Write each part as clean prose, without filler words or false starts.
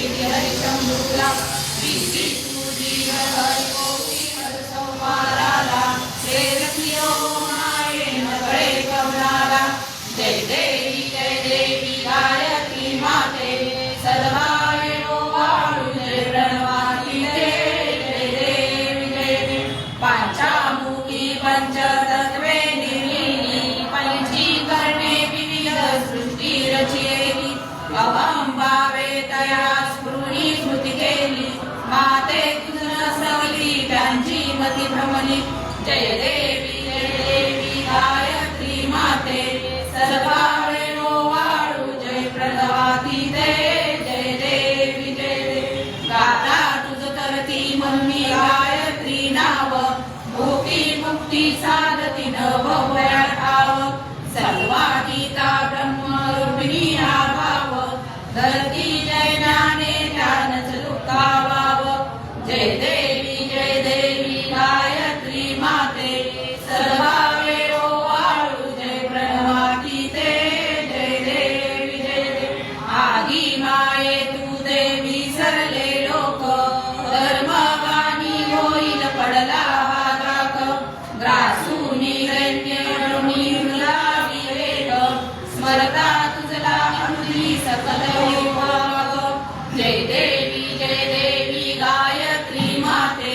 शंभूला श्री तुझी हरी गोपी हर संवाराला प्रेरकियो माये नगळे कमलाला जय देवी गायत्री माते सर्वायो वाळू जय प्रणवाती जय देवी पंचामुखी पंचतत्वे निर्मिणी पंचीकरणे विविध सृष्टी रचयेली अहंभावे तया स्फुरणी स्मृती केली माते तुझं सवली त्यांची मती भ्रमली जय देवी गायत्री माते सर्वावेळो वाळू जय प्रणवाती जय देवी गाता तुझ तरती म्हणून गायत्री नाव भोगी मुक्ती साधती नभया ठाव सर्वागीता ब्रह्मरूपिणी हा भाव धरती जय ज्ञाने ध्यानच दुःखावाव जय देवी गायत्री माते सर्वावेळो वाळू जय प्रणवाती जय देवी आगी माये तू देवी सरले लोक धर्मवाणी होईल पडला हा दाख ग्रासूनी दैन्य विवेक स्मरता तुझला अनुदी सकल जय देवी गायत्री माते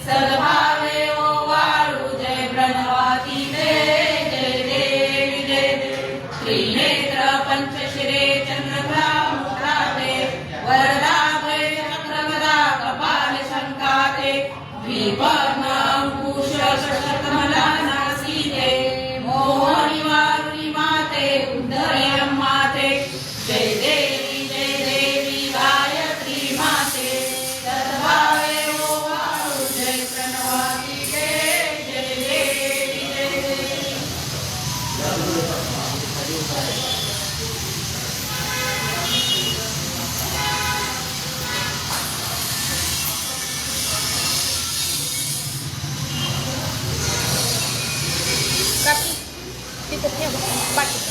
सद्भावे ओ वाळू जय प्रणवाती जय देवी त्रिनेत्र पंचशिरे चंद्रभा मुद्राते वरदा भय चक्रवदा कपाल शंकाते विपर्ण अंकुश शतमला नासीते मोहनी वारुणी माते उद्धरे माते जय देवी गायत्री माते सद्भावे ओ वाळू जय प्रणवाती जय देवी काकी तिथं ठेव पाठी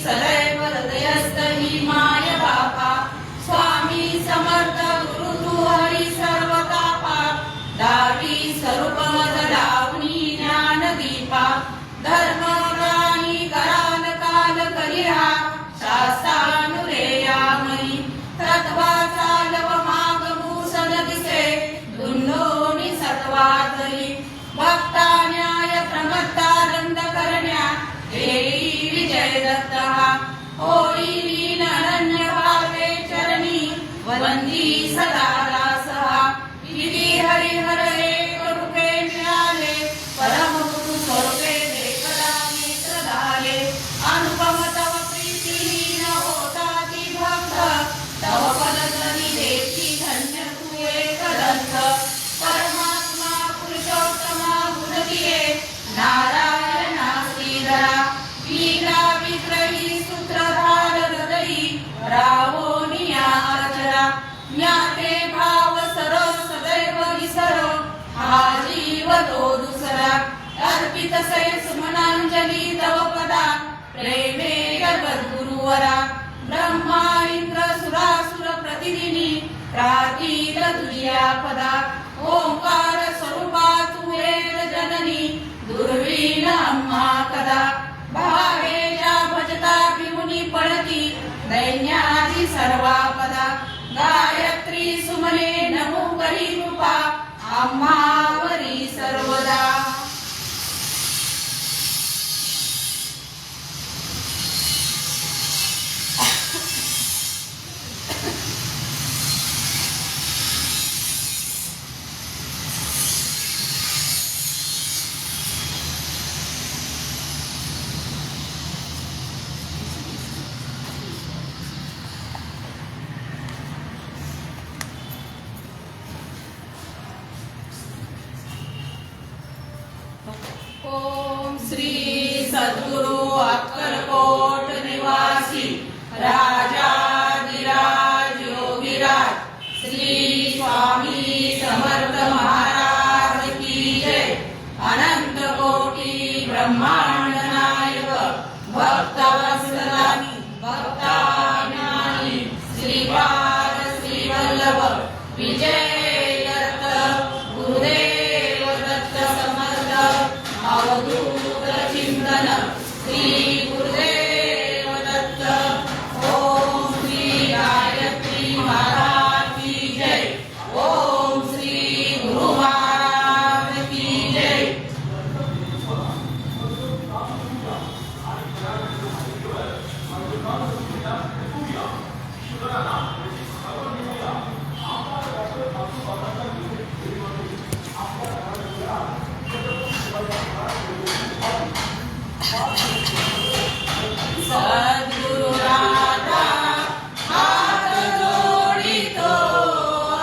सदैव हृदयस्थ ही माय बापा स्वामी समर्थ गुरु तू हरी सर्व कापा दावी स्वरूप मज लावणी ज्ञान दीपा धर्म प्राणी कराल काल करिहा शास्त्रानुरेयामयी तत्वा चालव माग भूषण दिसे दुंडोनी सत्वातरी भक्ता न्याय प्रमत्तानंद करण्या देवी विजय दत्तहा होई लीन अनन्य भावे चरणी वंदी सदा दासहा विधी हरिहर एक रूपे मिळाले परम गुरु स्वरूपे देखला नेत्र झाले अनुपम तव प्रीती न होता ती भक्त तव पदधनी देती धन्य तू एक दंत परमात्मा पुरुषोत्तमा गुण दिये नारायणा श्रीधरा वीरा विग्रही सूत्रधार हृदयी रावोनिया अर्चना ज्ञाते भाव सरो सदैव विसरो हा जीव तो दुसरा अर्पित से सुमनांजली तव पदा प्रेमे जगद्गुरुवरा ब्रह्मा इंद्र सुरासुर प्रतिदिनी प्रार्थीत तुझ्या पदा ओंकार स्वरूपा तू एक जननी दुर्वीण अम्मा कदा सर्वापदा गायत्री सुमने नमो करी कृपा आम्हावरी सर्वदा. ओम श्री सद्गुरु अक्कलकोट निवासी राजाधिराज योगीराज श्री स्वामी समर्थ महाराज की जय. अनंत कोटी ब्रह्मांड नायक भक्तवत्सलानी भक्ताज्ञानी श्रीपाद श्रीवल्लभ विजय अवधूत चिंतन श्री गुरुदेव दत्त. ओम श्री गायत्री महाराज की जय. ओम श्री गुरु महाराज की जय. सद्गुरु राधा हात जोडितो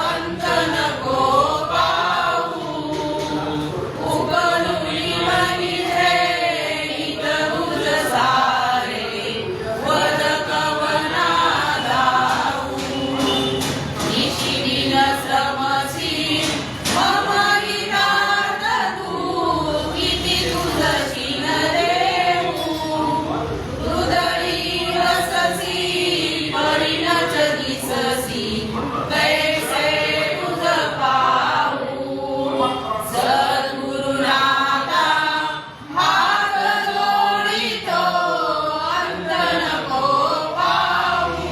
अंत नको पाहू. उगलुनी मनिधे हित तुझ सारे वद कवना दाऊ. निशिदिन श्रमसी मम हितार्थ तू किती तुझ दिससी कैसे तुझ पाहू. सद्गुरुनाथा हात जोडितो अंत नको पाहू.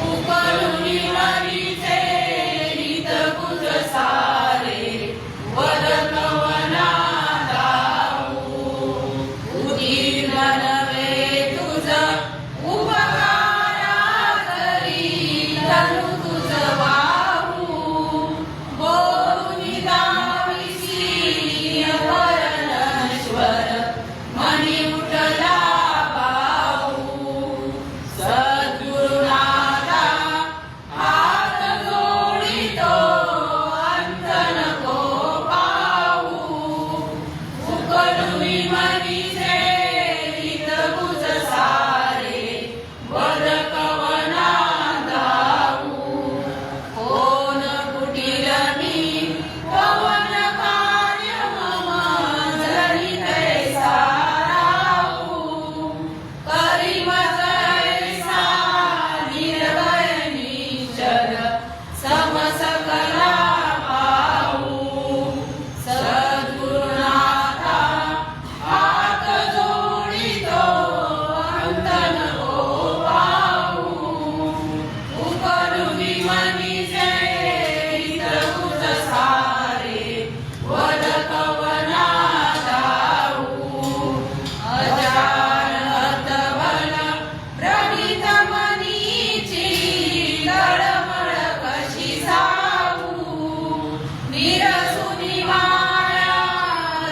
उकलुनी मनीचे हित तुझ सारे वद कवना दाऊ. उदीर्घ नव्हे तुझ तनु तुझ वाहू. बोलुनी दाविसी अभरणेश्वर मनी उठला पाहू. सद्गुरुनाथा हात जोडितो अंत नको पाहू. उकलुनी मनीचे हित तुझ सारे वद कवना कोण कुटील मी पवन कार्य मम जरी तैसा राहू. करी मज ऐसा निर्भय निश्चल समसकला पाहू. सद्गुरुनाथा हात जोडितो अंत नको पाहू. उकलुनी मनीचे हित तुझ सारे वद कवना दाऊ. अजान अतबल प्रमित मनीची तळमळ कशी सावू. निरसुनी माया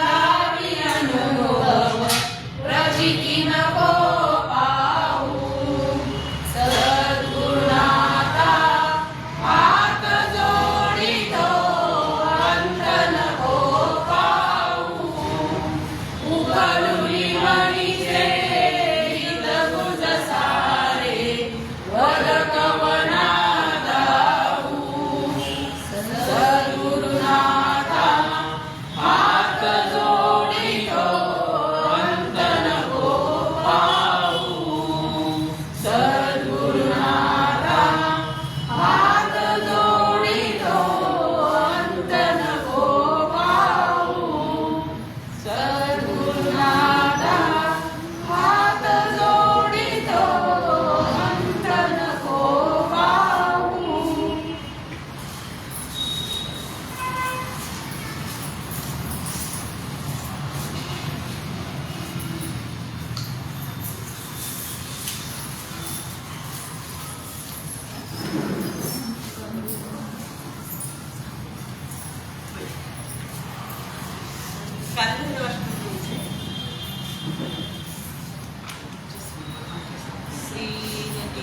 लावी अनुभव प्रचिती नको पाहू. सद्गुरुनाथा हात जोडितो अंत नको पाहू. उकलुनी मनीचे हित तुझ सारे वद कवना दाऊ. सद्गुरुनाथा हात जोडितो अंत नको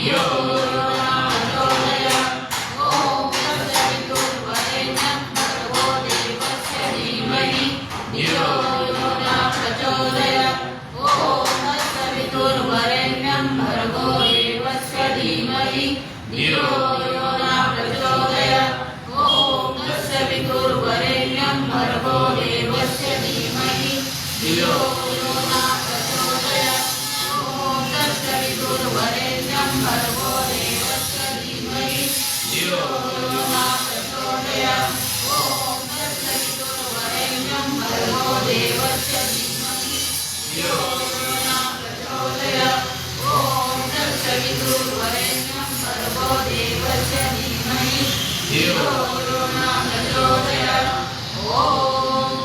धियो यो न प्रचोदयात्। ॐ तत्सवितुर्वरेण्यं भर्गो देवस्य धीमहि धियो यो न प्रचोदयात्। ॐ तत्सवितुर्वरेण्यं भर्गो देवस्य धीमहि धियो यो न प्रचोदयात्। ॐ तत्सवितुर्वरेण्यं भर्गो देवस्य धीमहि धियो यो न प्रचोदयात्। ॐ तत्सवितुर्वरेण्यं भर्गो देवस्य धीमहि धियो यो न प्रचोदयात्। ॐ तत्सवितुर्वरेण्यं भर्गो देवस्य धीमहि धियो यो न प्रचोदयात्। ॐ तत्सवितुर्वरेण्यं भर्गो देवस्य धीमहि धियो यो न प्रचोदयात्। ॐ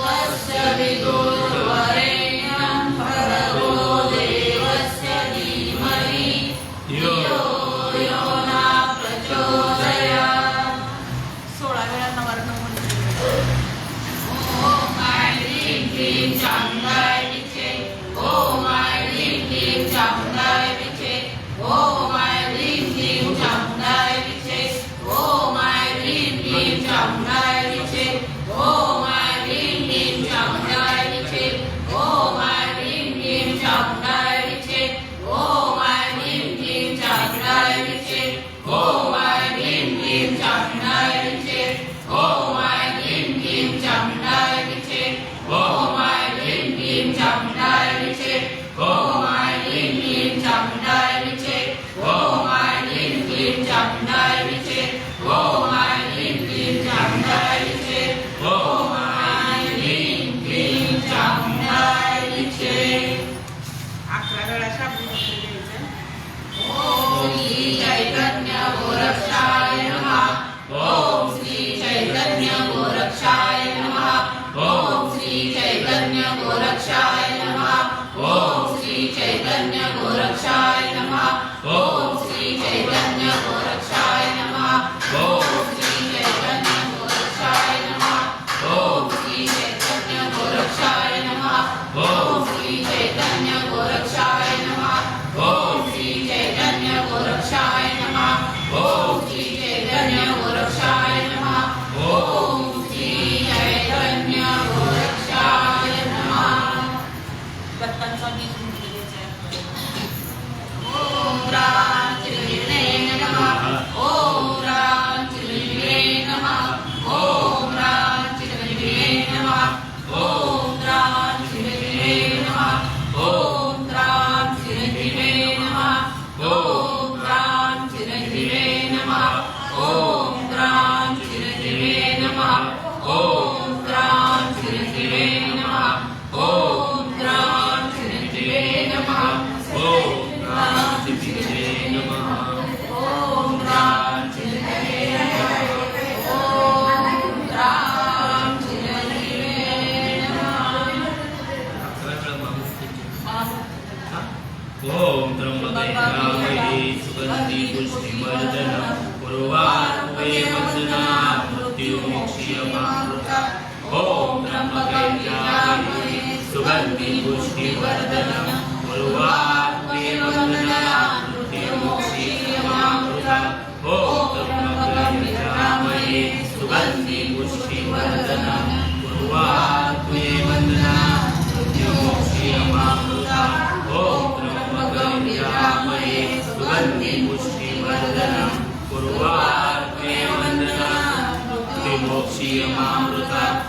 तत्सवितुर्वरेण्यं भर्गो देवस्य धीमहि धियो यो न प्रचोदयात्। 16 वेळा नवर्ण ओम आय ह्रीं क्लीं चामुंडाय विचे। ओम आय ह्रीं क्लीं चामुंडाय विचे। ओम आय ह्रीं क्लीं चामुंडाय विचे। ओम आय ह्रीं क्लीं चामुंडाय विचे। ओम आय ह्रीं क्लीं चामुंडाय विचे। ओम आय ह्रीं क्लीं चामुंडाय विचे। ओम आय ह्रीं क्लीं चामुंडाय विचे। ओम आय ह्रीं क्लीं चामुंडाय विचे। ओम आय ह्रीं क्लीं चामुंडाय विचे। ओम आय ह्रीं क्लीं चामुंडाय विचे। ओम आय ह्रीं क्लीं चामुंडाय विचे। ओम आय ह्रीं क्लीं चामुंडाय विचे। ओम आय ह्रीं क्लीं चामुंडाय विचे। ओम आय ह्रीं क्लीं चामुंडाय विचे। 11 वेळा शाब्दिक द्यायचं। ओम श्री चैतन्य गोरक्षाय नमः। ओम श्री चैतन्य गोरक्षाय नमः। ओम श्री चैतन्य गोरक्षाय नमः। ओम श्री चैतन्य गोरक्षाय नमः। ओम श्री चैतन्य गोरक्षाय नमः। ओम श्री चैतन्य गोरक्षाय नमः। ओम श्री चैतन्य गोरक्षाय नमः। ओम श्री चैतन्य गोरक्षाय नमः। ओम श्री चैतन्य गोरक्षाय नमः। ओम श्री चैतन्य गोरक्षाय नमः। ओम श्री चैतन्य गोरक्षाय नमः। दत्तांचा गीत म्हटलं द्यायचं। ओम राम चिरंजीवे नमः। ओम राम चिरंजीवे नमः। ओम राम चिरंजीवे नमः। ओम राम चिरंजीवे नमः। ओम राम चिरंजीवे नमः। ओम राम चिरंजीवे नमः। ओम राम चिरंजीवे नमः। ओम राम चिरंजीवे नमः। ओम राम चिरंजीवे नमः। ओम राम चिरंजीवे नमः। ओम राम चिरंजीवे नमः। ओम राम चिरंजीवे नमः। ओम त्र्यंबके सुगंधि पुष्टिवर्धनम् उर्वारुके वन्दनात् मृत्युमोक्षीयमामृतात्। ओम त्र्यंबके सुगंधि पुष्टिवर्धनम् उर्वारुके वन्दनात् मृत्युमोक्षीयमामृतात्। ओम त्र्यंबके सुगंधि पुष्टिवर्धनम् उर्वारुके वन्दनात् मृत्युमोक्षीयमामृतात्। ओम त्र्यंबके सुगंधि पुष्टिवर्धनम् उर्वारुके वन्दनात् मृत्युमोक्षीयमामृतात्।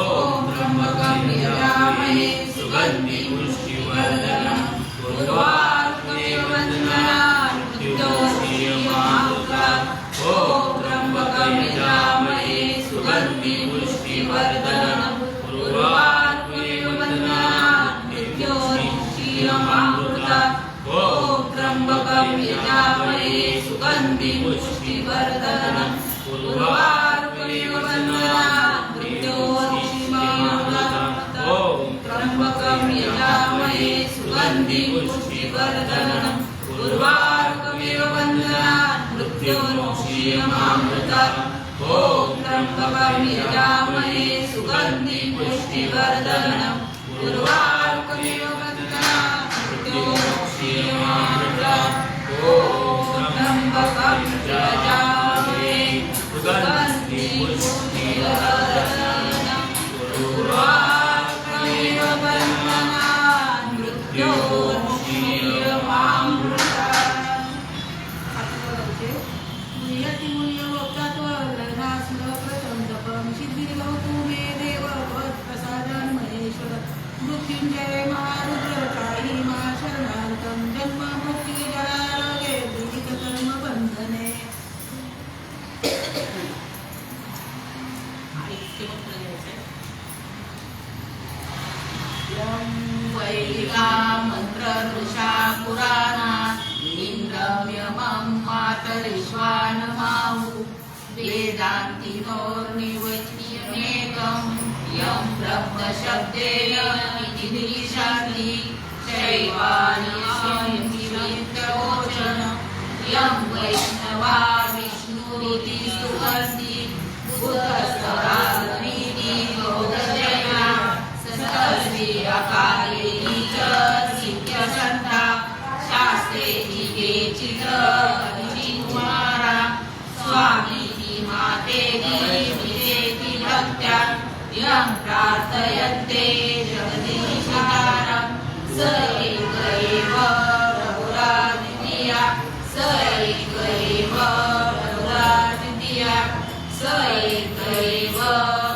ओम त्र्यंबके सुगंधि पुष्टिवर्धनम् उर्वारुके वन्दनात् मृत्युमोक्षीयमामृतात्। ओम त्र्यंबके सुगंधि पुष्टिवर्धनम् उर्वारुके वन्दनात् मृत्युमोक्षीयमामृतात्। ओम त्र्यंबके सुगंधि पुष्टिवर्धनम् उर्वारुके वन्दनात् मृत्युमोक्षीयमामृतात्। ओम त्र्यंबके सुगंधि पुष्टिवर्धनम् उर्वारुके वन्दनात् मृत्युमोक्षीयमामृतात्। ओम त्र्यंबके सुगंधि पुष्टिवर्धनम् उर्वारुके वन्दनात् मृत्युमोक्षीयमामृतात्। ॐ त्र्यम्बकं यजामहे सुगन्धिं पुष्टिवर्धनम् उर्वारुकमिव बन्धनात् मृत्योर्मुक्षीयमामृतात्। ॐ त्र्यम्बकं यजामहे सुगन्धिं पुष्टिवर्धनम् उर्वारुकमिव बन्धनात् मृत्योर्मुक्षीयमामृतात्। मृत्युंजय महारुद्र त्राही मा शरणार्थं जन्म मृत्यू जरारोगे विविध कर्म बंधने। यं वैदिका मंत्रदृशा पुराणात् इंद्रं यमं मातरिश्वानमाहु वेदान्तिनोर्निवच्यमेकं यं ब्रह्मशब्देन विधिशान्ति शैवानिशोचन यं वैष्णवा विष्णुरिति स्तुवन्ति बुधस्तरागमिति गौरजया सहस्रे अकालेति च सिद्ध्यसन्ता शास्त्रेति केचित् कुमारा स्वामीति मातेति विदेति भक्त्या यं प्रार्थयन्ते जगदीशतारं स एक एव प्रभुरादित्या स एक एव प्रभुरादित्या स एक एव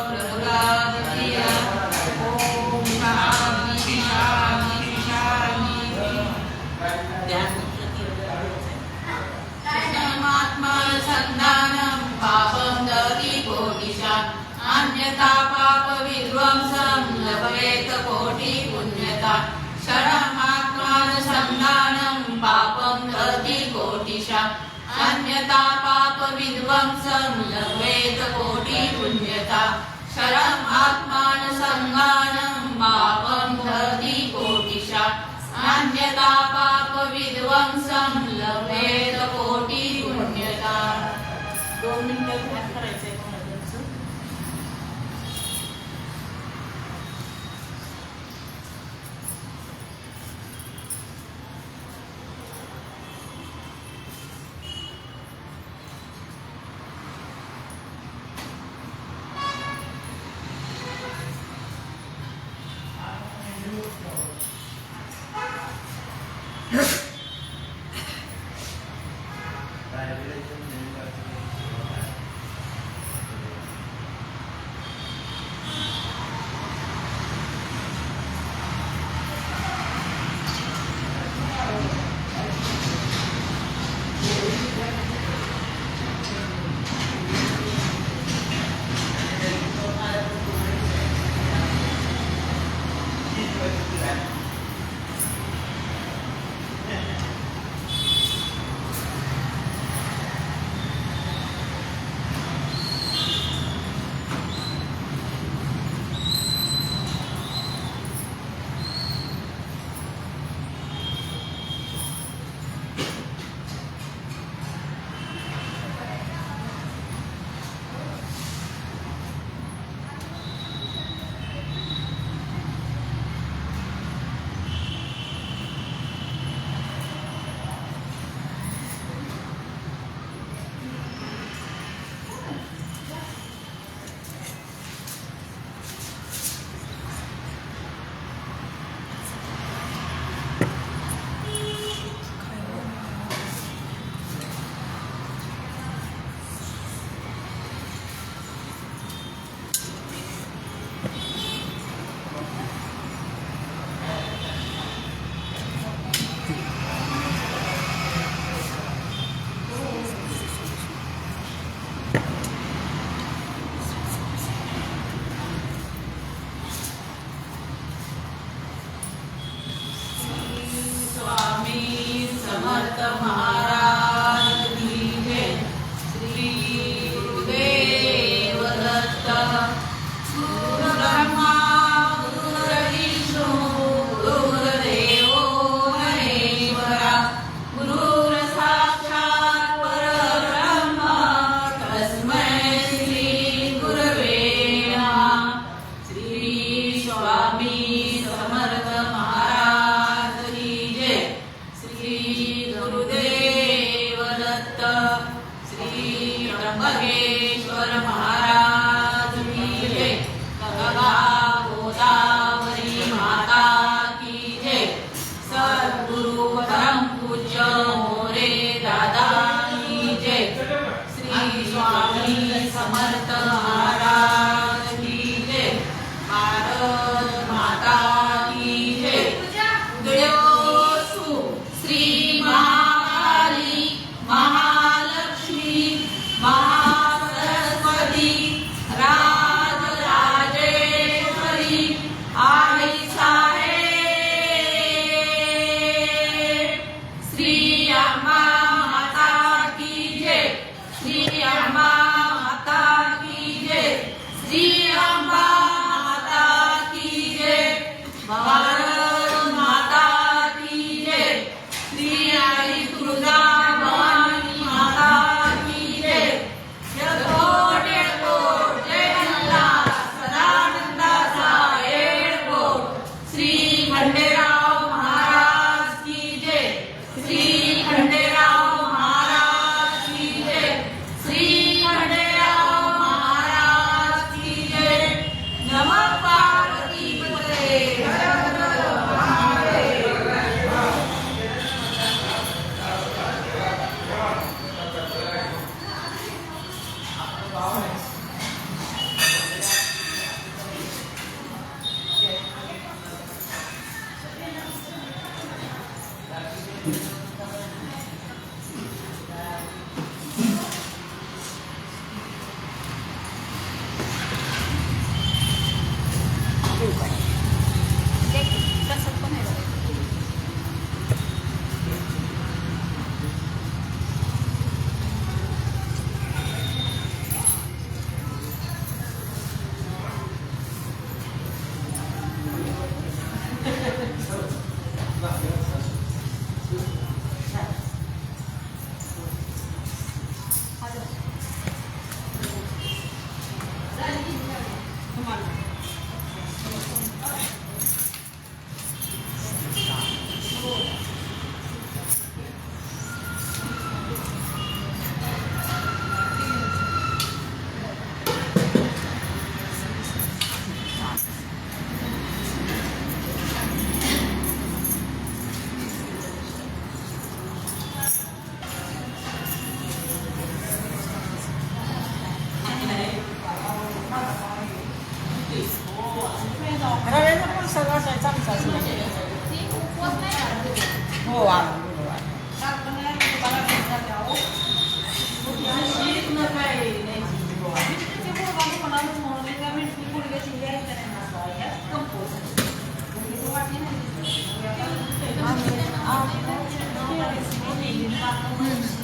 प्रभुरादित्या। ॐ शान्ति शान्ति शान्ति। शरमात्मसन्धानं पापं दति कोटिशा अन्यथा पाप विध्वंसं लभेत कोटि पुण्यता। शरमात्मानुसन्धानं पापं दति कोटिशा अन्यथा पाप विध्वंसं लभेत कोटि पुण्यता। शरमात्मानुसन्धानं पापं दति कोटिशा अन्यथा पाप विध्वंसं लभेत कोटि पुण्यता। 2 मिनिटं ध्यान करायचंय महाराजांचं. श्री अंबा माता की जय, भारत माता की जय, श्री आई तुळजा भवानी माता की जय. जयकोट जयकोट जय मल्हार सदानंदाचा येळकोट. श्री खंडेराव महाराज की जय, श्री खंडेराव महाराज की जय, श्री खंडेराव महाराज की जय. नमः पार्वती पते हर हर महादेव. रव्याचा पण सगळा चमचाच हो आणून Thank you.